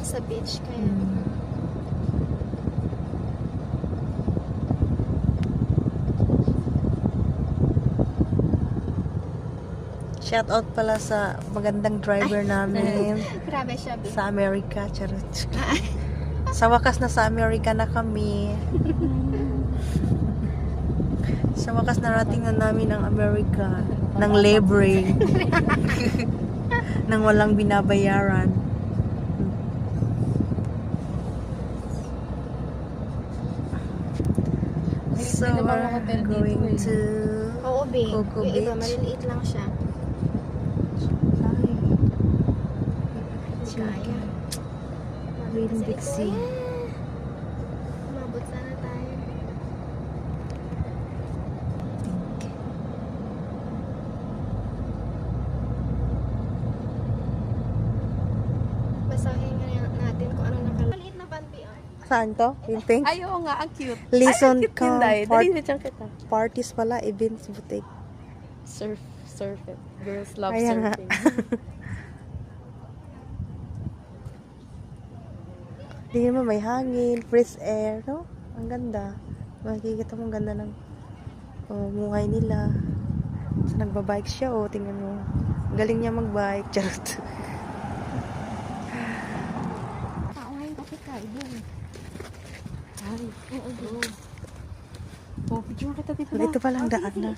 sa beach kaya. Shout out pala sa magandang driver namin Grabe siya, babe. sa Amerika. Charot. Sa wakas na sa Amerika na kami. Sa wakas narating na namin ang Amerika ng libre. Nang walang binabayaran. So, we're going to Oo, babe. Coco Yung iba, Beach. maliliit lang siya. Ay, Kaya. Really big sea. Umabot sana tayo. Basahin nga natin kung ano nakaliit na banti. Saan to? Yung pink? Ay, oo nga, ang cute. Listen Ay, ang cute ka. din dahil. Dali na dyan kita. Parties pala, events, butik. Surf it. Girls love Ayan nga. surfing. Tingnan mo, may hangin, fresh air, no? Ang ganda. Makikita mo ang ganda ng mungay nila. So, nagbabike siya, oh. Tingnan mo. Galing niya magbike. Charot. Tao ngayon kasi kaibon. Ay, oo, bro. Oh, picture kita dito na. Ito palang daan na.